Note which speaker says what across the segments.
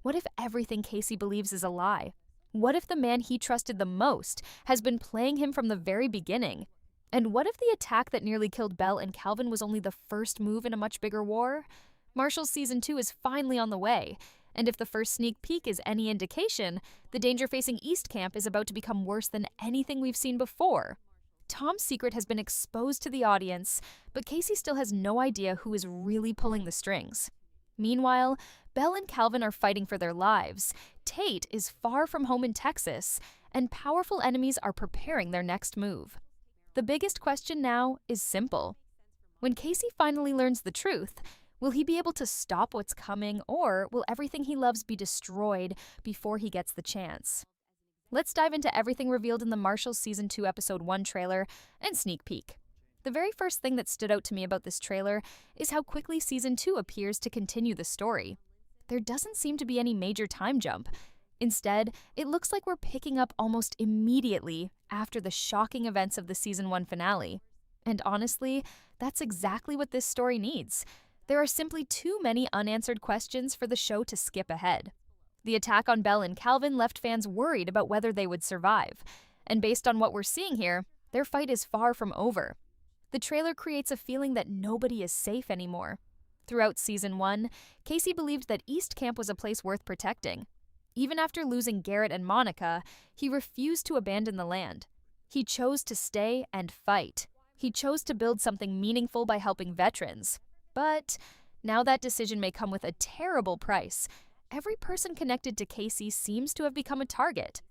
Speaker 1: What if everything Casey believes is a lie? What if the man he trusted the most has been playing him from the very beginning? And what if the attack that nearly killed Belle and Calvin was only the first move in a much bigger war? Marshals Season 2 is finally on the way, and if the first sneak peek is any indication, the danger facing East Camp is about to become worse than anything we've seen before. Tom's secret has been exposed to the audience, but Casey still has no idea who is really pulling the strings. Meanwhile, Belle and Calvin are fighting for their lives, Tate is far from home in Texas, and powerful enemies are preparing their next move. The biggest question now is simple. When Casey finally learns the truth, will he be able to stop what's coming, or will everything he loves be destroyed before he gets the chance? Let's dive into everything revealed in the Marshals Season 2 Episode 1 trailer and sneak peek. The very first thing that stood out to me about this trailer is how quickly Season 2 appears to continue the story. There doesn't seem to be any major time jump. Instead, it looks like we're picking up almost immediately after the shocking events of the Season 1 finale. And honestly, that's exactly what this story needs. There are simply too many unanswered questions for the show to skip ahead. The attack on Belle and Calvin left fans worried about whether they would survive. And based on what we're seeing here, their fight is far from over. The trailer creates a feeling that nobody is safe anymore. Throughout Season 1, Casey believed that East Camp was a place worth protecting. Even after losing Garrett and Monica, he refused to abandon the land. He chose to stay and fight. He chose to build something meaningful by helping veterans. But now that decision may come with a terrible price. Every person connected to Casey seems to have become a target.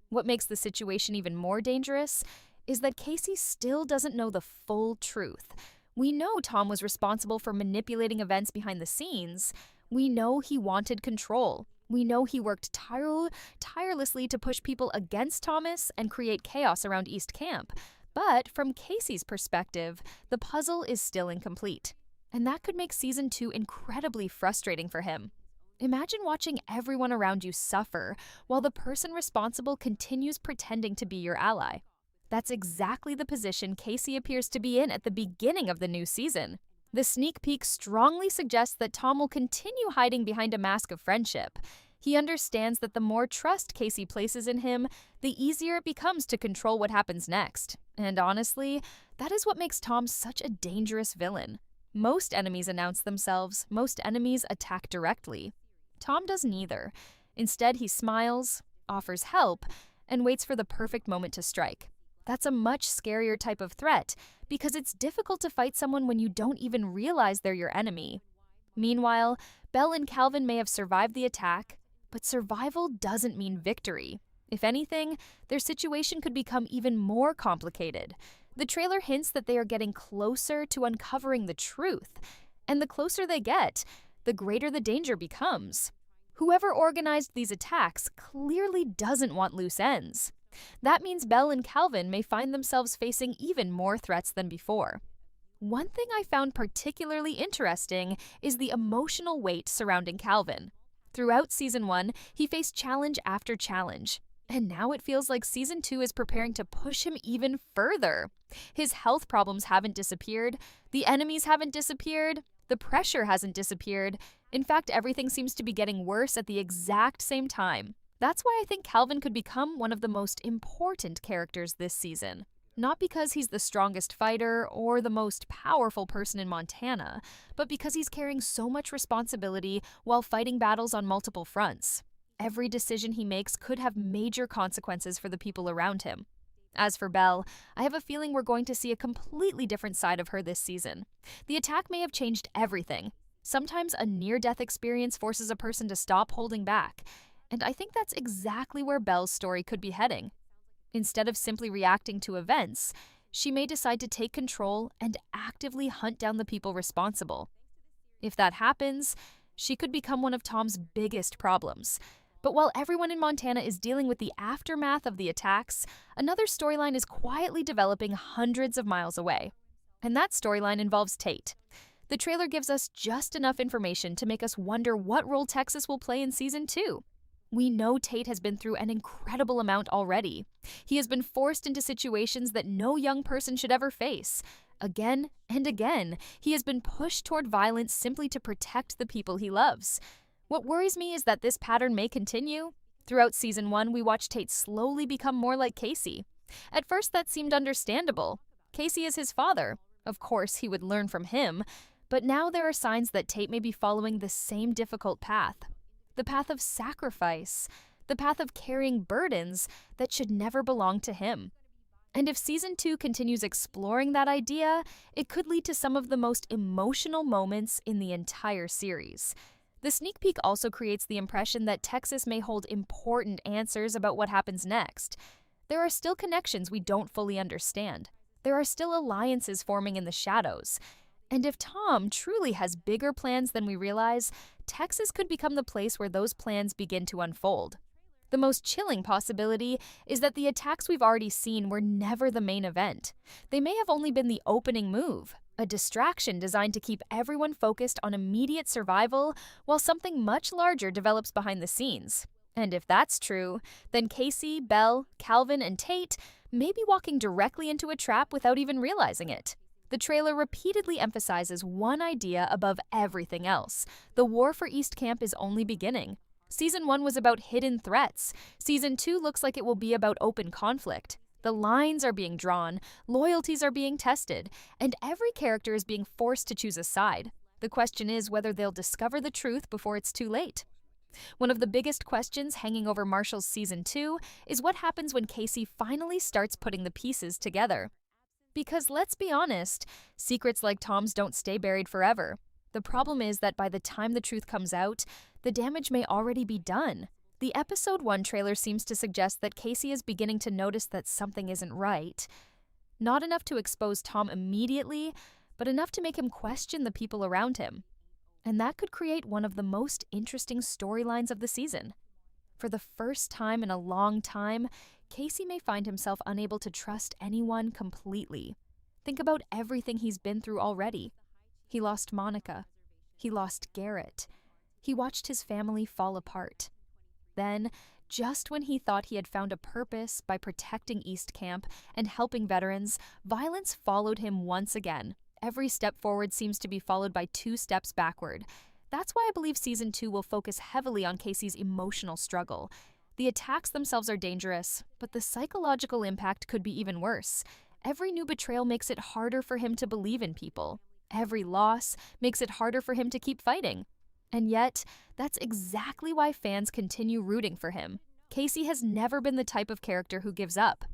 Speaker 1: What makes the situation even more dangerous is that Casey still doesn't know the full truth. We know Tom was responsible for manipulating events behind the scenes. We know he wanted control. We know he worked tirelessly to push people against Thomas and create chaos around East Camp. But from Casey's perspective, the puzzle is still incomplete. And that could make Season 2 incredibly frustrating for him. Imagine watching everyone around you suffer while the person responsible continues pretending to be your ally. That's exactly the position Casey appears to be in at the beginning of the new season. The sneak peek strongly suggests that Tom will continue hiding behind a mask of friendship. He understands that the more trust Casey places in him, the easier it becomes to control what happens next. And honestly, that is what makes Tom such a dangerous villain. Most enemies announce themselves, most enemies attack directly. Tom does neither. Instead, he smiles, offers help, and waits for the perfect moment to strike. That's a much scarier type of threat, because it's difficult to fight someone when you don't even realize they're your enemy. Meanwhile, Belle and Calvin may have survived the attack, but survival doesn't mean victory. If anything, their situation could become even more complicated. The trailer hints that they are getting closer to uncovering the truth, and the closer they get, the greater the danger becomes. Whoever organized these attacks clearly doesn't want loose ends. That means Belle and Calvin may find themselves facing even more threats than before. One thing I found particularly interesting is the emotional weight surrounding Calvin. Throughout Season 1, he faced challenge after challenge, and now it feels like Season 2 is preparing to push him even further. His health problems haven't disappeared, the enemies haven't disappeared, the pressure hasn't disappeared. In fact, everything seems to be getting worse at the exact same time. That's why I think Calvin could become one of the most important characters this season. Not because he's the strongest fighter or the most powerful person in Montana, but because he's carrying so much responsibility while fighting battles on multiple fronts. Every decision he makes could have major consequences for the people around him. As for Belle, I have a feeling we're going to see a completely different side of her this season. The attack may have changed everything. Sometimes a near-death experience forces a person to stop holding back. And I think that's exactly where Belle's story could be heading. Instead of simply reacting to events, she may decide to take control and actively hunt down the people responsible. If that happens, she could become one of Tom's biggest problems. But while everyone in Montana is dealing with the aftermath of the attacks, another storyline is quietly developing hundreds of miles away. And that storyline involves Tate. The trailer gives us just enough information to make us wonder what role Texas will play in Season 2. We know Tate has been through an incredible amount already. He has been forced into situations that no young person should ever face. Again and again, he has been pushed toward violence simply to protect the people he loves. What worries me is that this pattern may continue. Throughout season 1, we watch Tate slowly become more like Casey. At first, that seemed understandable. Casey is his father. Of course, he would learn from him. But now there are signs that Tate may be following the same difficult path. The path of sacrifice. The path of carrying burdens that should never belong to him. And if season 2 continues exploring that idea, it could lead to some of the most emotional moments in the entire series. The sneak peek also creates the impression that Texas may hold important answers about what happens next. There are still connections we don't fully understand. There are still alliances forming in the shadows. And if Tom truly has bigger plans than we realize, Texas could become the place where those plans begin to unfold. The most chilling possibility is that the attacks we've already seen were never the main event. They may have only been the opening move, a distraction designed to keep everyone focused on immediate survival while something much larger develops behind the scenes. And if that's true, then Casey, Belle, Calvin, and Tate may be walking directly into a trap without even realizing it. The trailer repeatedly emphasizes one idea above everything else: the war for East Camp is only beginning. Season 1 was about hidden threats. Season 2 looks like it will be about open conflict. The lines are being drawn, loyalties are being tested, and every character is being forced to choose a side. The question is whether they'll discover the truth before it's too late. One of the biggest questions hanging over Marshals Season 2 is what happens when Casey finally starts putting the pieces together. Because let's be honest, secrets like Tom's don't stay buried forever. The problem is that by the time the truth comes out, the damage may already be done. The episode 1 trailer seems to suggest that Casey is beginning to notice that something isn't right. Not enough to expose Tom immediately, but enough to make him question the people around him. And that could create one of the most interesting storylines of the season. For the first time in a long time, Casey may find himself unable to trust anyone completely. Think about everything he's been through already. He lost Monica. He lost Garrett. He watched his family fall apart. Then, just when he thought he had found a purpose by protecting East Camp and helping veterans, violence followed him once again. Every step forward seems to be followed by 2 steps backward. That's why I believe Season 2 will focus heavily on Casey's emotional struggle. The attacks themselves are dangerous, but the psychological impact could be even worse. Every new betrayal makes it harder for him to believe in people. Every loss makes it harder for him to keep fighting. And yet, that's exactly why fans continue rooting for him. Casey has never been the type of character who gives up.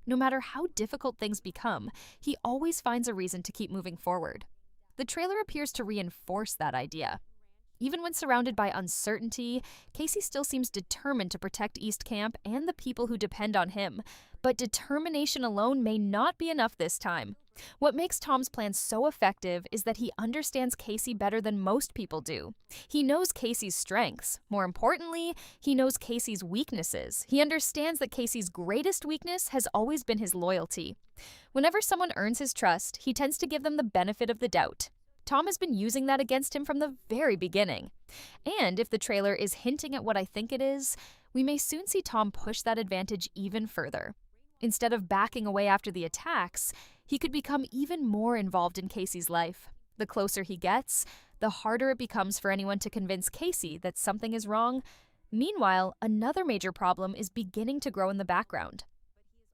Speaker 1: No matter how difficult things become, he always finds a reason to keep moving forward. The trailer appears to reinforce that idea. Even when surrounded by uncertainty, Casey still seems determined to protect East Camp and the people who depend on him. But determination alone may not be enough this time. What makes Tom's plan so effective is that he understands Casey better than most people do. He knows Casey's strengths. More importantly, he knows Casey's weaknesses. He understands that Casey's greatest weakness has always been his loyalty. Whenever someone earns his trust, he tends to give them the benefit of the doubt. Tom has been using that against him from the very beginning. And if the trailer is hinting at what I think it is, we may soon see Tom push that advantage even further. Instead of backing away after the attacks, he could become even more involved in Casey's life. The closer he gets, the harder it becomes for anyone to convince Casey that something is wrong. Meanwhile, another major problem is beginning to grow in the background: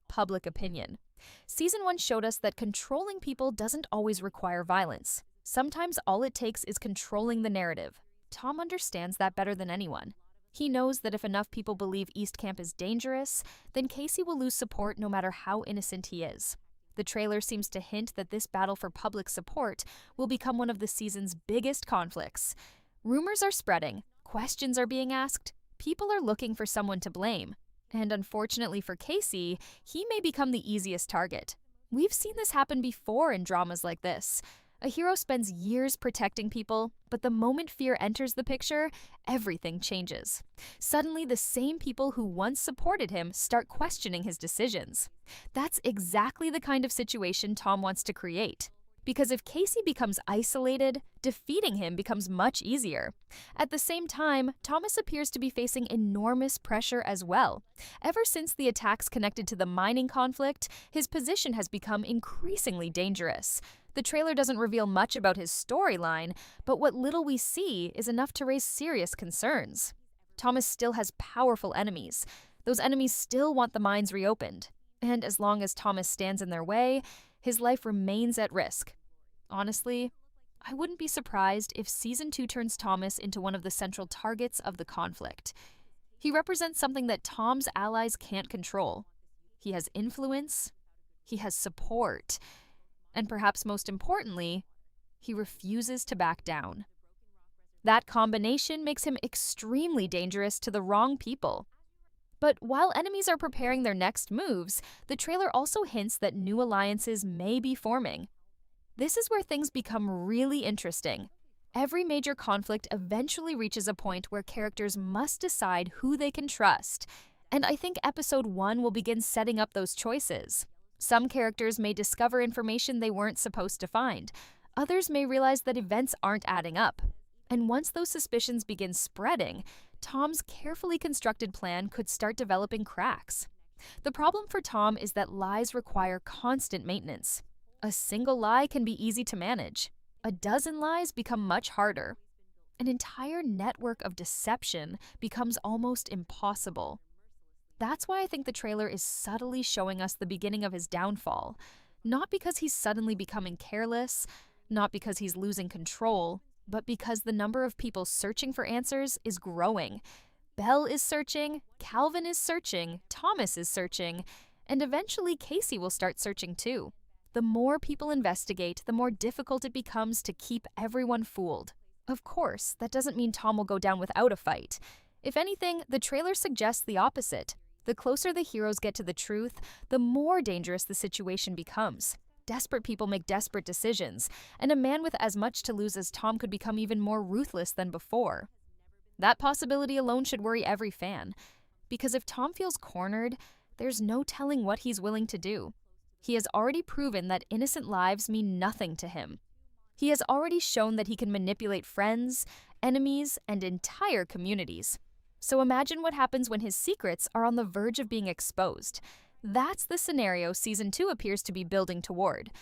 Speaker 1: public opinion. Season 1 showed us that controlling people doesn't always require violence. Sometimes all it takes is controlling the narrative. Tom understands that better than anyone. He knows that if enough people believe East Camp is dangerous, then Casey will lose support no matter how innocent he is. The trailer seems to hint that this battle for public support will become one of the season's biggest conflicts. Rumors are spreading, questions are being asked, people are looking for someone to blame. And unfortunately for Casey, he may become the easiest target. We've seen this happen before in dramas like this. A hero spends years protecting people, but the moment fear enters the picture, everything changes. Suddenly, the same people who once supported him start questioning his decisions. That's exactly the kind of situation Tom wants to create. Because if Casey becomes isolated, defeating him becomes much easier. At the same time, Thomas appears to be facing enormous pressure as well. Ever since the attacks connected to the mining conflict, his position has become increasingly dangerous. The trailer doesn't reveal much about his storyline, but what little we see is enough to raise serious concerns. Thomas still has powerful enemies. Those enemies still want the mines reopened. And as long as Thomas stands in their way, his life remains at risk. Honestly, I wouldn't be surprised if Season 2 turns Thomas into one of the central targets of the conflict. He represents something that Tom's allies can't control. He has influence, he has support, and perhaps most importantly, he refuses to back down. That combination makes him extremely dangerous to the wrong people. But while enemies are preparing their next moves, the trailer also hints that new alliances may be forming. This is where things become really interesting. Every major conflict eventually reaches a point where characters must decide who they can trust, and I think Episode 1 will begin setting up those choices. Some characters may discover information they weren't supposed to find. Others may realize that events aren't adding up. And once those suspicions begin spreading, Tom's carefully constructed plan could start developing cracks. The problem for Tom is that lies require constant maintenance. A single lie can be easy to manage. A dozen lies become much harder. An entire network of deception becomes almost impossible. That's why I think the trailer is subtly showing us the beginning of his downfall. Not because he's suddenly becoming careless, not because he's losing control, but because the number of people searching for answers is growing. Belle is searching, Calvin is searching, Thomas is searching, and eventually Casey will start searching too. The more people investigate, the more difficult it becomes to keep everyone fooled. Of course, that doesn't mean Tom will go down without a fight. If anything, the trailer suggests the opposite. The closer the heroes get to the truth, the more dangerous the situation becomes. Desperate people make desperate decisions, and a man with as much to lose as Tom could become even more ruthless than before. That possibility alone should worry every fan, because if Tom feels cornered, there's no telling what he's willing to do. He has already proven that innocent lives mean nothing to him. He has already shown that he can manipulate friends, enemies, and entire communities. So imagine what happens when his secrets are on the verge of being exposed. That's the scenario Season 2 appears to be building toward.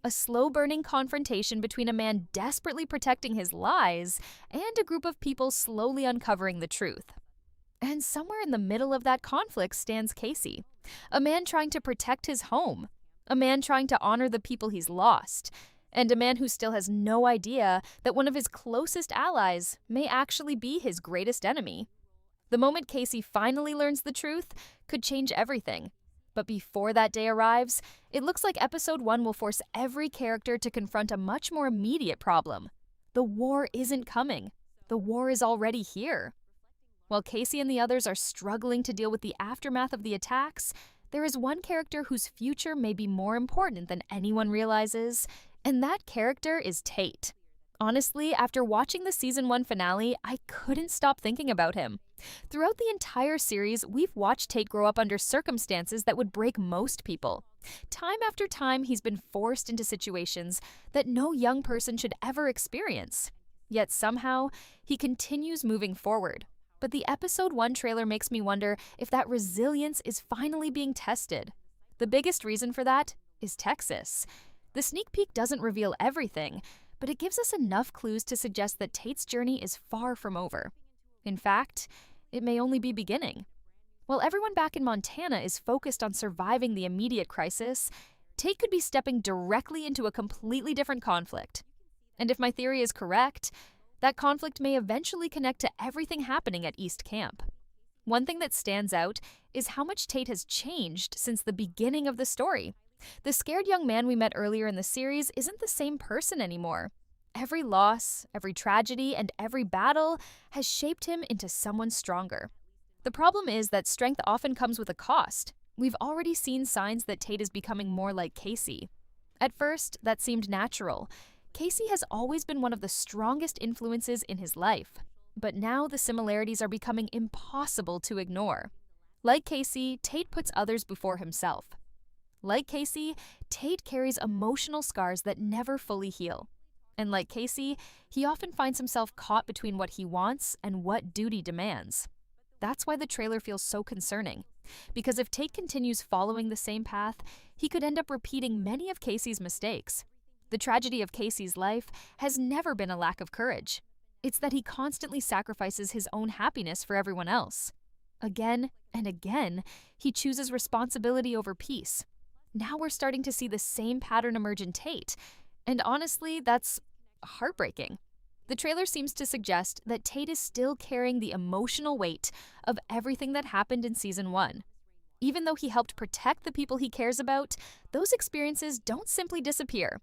Speaker 1: A slow-burning confrontation between a man desperately protecting his lies and a group of people slowly uncovering the truth. And somewhere in the middle of that conflict stands Casey, a man trying to protect his home, a man trying to honor the people he's lost, and a man who still has no idea that one of his closest allies may actually be his greatest enemy. The moment Casey finally learns the truth could change everything. But before that day arrives, it looks like Episode 1 will force every character to confront a much more immediate problem. The war isn't coming. The war is already here. While Casey and the others are struggling to deal with the aftermath of the attacks, there is one character whose future may be more important than anyone realizes, and that character is Tate. Honestly, after watching the Season 1 finale, I couldn't stop thinking about him. Throughout the entire series, we've watched Tate grow up under circumstances that would break most people. Time after time, he's been forced into situations that no young person should ever experience. Yet somehow, he continues moving forward. But the Episode 1 trailer makes me wonder if that resilience is finally being tested. The biggest reason for that is Texas. The sneak peek doesn't reveal everything, but it gives us enough clues to suggest that Tate's journey is far from over. In fact, it may only be beginning. While everyone back in Montana is focused on surviving the immediate crisis, Tate could be stepping directly into a completely different conflict. And if my theory is correct, that conflict may eventually connect to everything happening at East Camp. One thing that stands out is how much Tate has changed since the beginning of the story. The scared young man we met earlier in the series isn't the same person anymore. Every loss, every tragedy, and every battle has shaped him into someone stronger. The problem is that strength often comes with a cost. We've already seen signs that Tate is becoming more like Casey. At first, that seemed natural. Casey has always been one of the strongest influences in his life. But now the similarities are becoming impossible to ignore. Like Casey, Tate puts others before himself. Like Casey, Tate carries emotional scars that never fully heal. And like Casey, he often finds himself caught between what he wants and what duty demands. That's why the trailer feels so concerning. Because if Tate continues following the same path, he could end up repeating many of Casey's mistakes. The tragedy of Casey's life has never been a lack of courage. It's that he constantly sacrifices his own happiness for everyone else. Again and again, he chooses responsibility over peace. Now we're starting to see the same pattern emerge in Tate, and honestly, that's heartbreaking. The trailer seems to suggest that Tate is still carrying the emotional weight of everything that happened in Season 1. Even though he helped protect the people he cares about, those experiences don't simply disappear.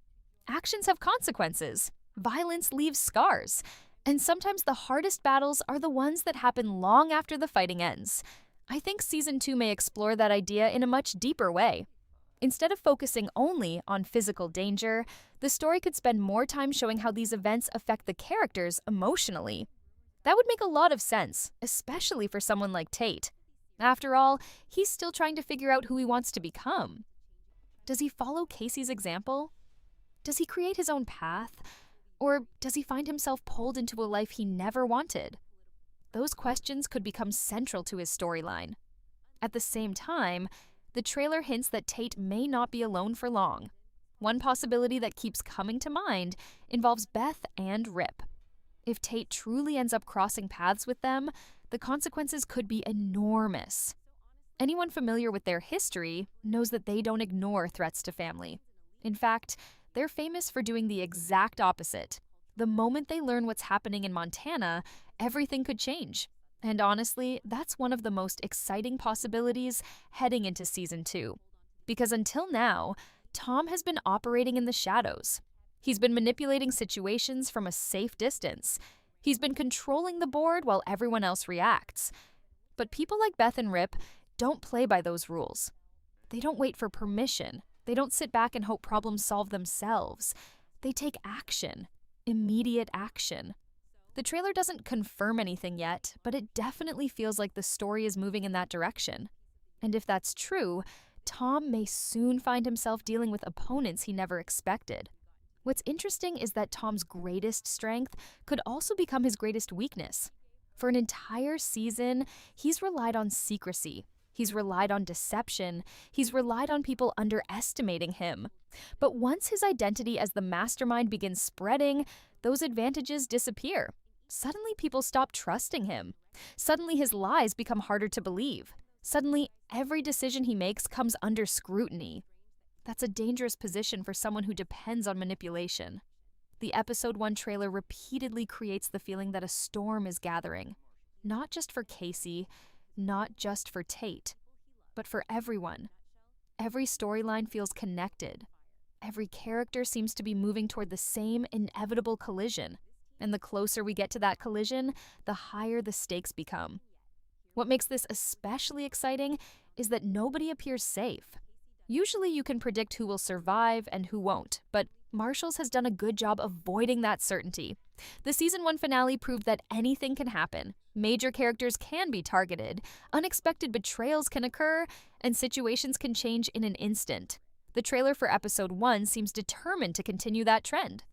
Speaker 1: Actions have consequences. Violence leaves scars. And sometimes the hardest battles are the ones that happen long after the fighting ends. I think Season 2 may explore that idea in a much deeper way. Instead of focusing only on physical danger, the story could spend more time showing how these events affect the characters emotionally. That would make a lot of sense, especially for someone like Tate. After all, he's still trying to figure out who he wants to become. Does he follow Casey's example? Does he create his own path? Or does he find himself pulled into a life he never wanted? Those questions could become central to his storyline. At the same time, the trailer hints that Tate may not be alone for long. One possibility that keeps coming to mind involves Beth and Rip. If Tate truly ends up crossing paths with them, the consequences could be enormous. Anyone familiar with their history knows that they don't ignore threats to family. In fact, they're famous for doing the exact opposite. The moment they learn what's happening in Montana, everything could change. And honestly, that's one of the most exciting possibilities heading into Season 2. Because until now, Tom has been operating in the shadows. He's been manipulating situations from a safe distance. He's been controlling the board while everyone else reacts. But people like Beth and Rip don't play by those rules. They don't wait for permission. They don't sit back and hope problems solve themselves. They take action. Immediate action. The trailer doesn't confirm anything yet, but it definitely feels like the story is moving in that direction. And if that's true, Tom may soon find himself dealing with opponents he never expected. What's interesting is that Tom's greatest strength could also become his greatest weakness. For an entire season, he's relied on secrecy. He's relied on deception. He's relied on people underestimating him. But once his identity as the mastermind begins spreading, those advantages disappear. Suddenly, people stop trusting him. Suddenly, his lies become harder to believe. Suddenly, every decision he makes comes under scrutiny. That's a dangerous position for someone who depends on manipulation. The Episode 1 trailer repeatedly creates the feeling that a storm is gathering. Not just for Casey, not just for Tate, but for everyone. Every storyline feels connected. Every character seems to be moving toward the same inevitable collision. And the closer we get to that collision, the higher the stakes become. What makes this especially exciting is that nobody appears safe. Usually you can predict who will survive and who won't, but Marshals has done a good job avoiding that certainty. The Season 1 finale proved that anything can happen. Major characters can be targeted, unexpected betrayals can occur, and situations can change in an instant. The trailer for Episode 1 seems determined to continue that trend.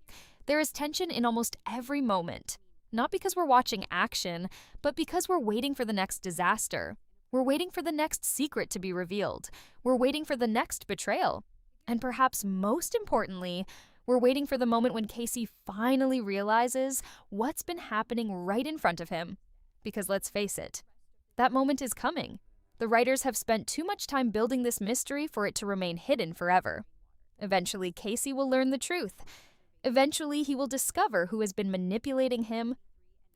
Speaker 1: There is tension in almost every moment, not because we're watching action, but because we're waiting for the next disaster. We're waiting for the next secret to be revealed. We're waiting for the next betrayal. And perhaps most importantly, we're waiting for the moment when Casey finally realizes what's been happening right in front of him. Because let's face it, that moment is coming. The writers have spent too much time building this mystery for it to remain hidden forever. Eventually, Casey will learn the truth. Eventually, he will discover who has been manipulating him.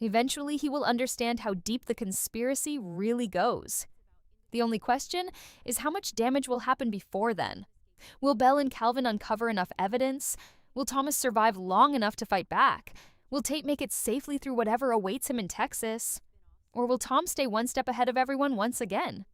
Speaker 1: Eventually, he will understand how deep the conspiracy really goes. The only question is how much damage will happen before then. Will Belle and Calvin uncover enough evidence? Will Thomas survive long enough to fight back? Will Tate make it safely through whatever awaits him in Texas? Or will Tom stay one step ahead of everyone once again?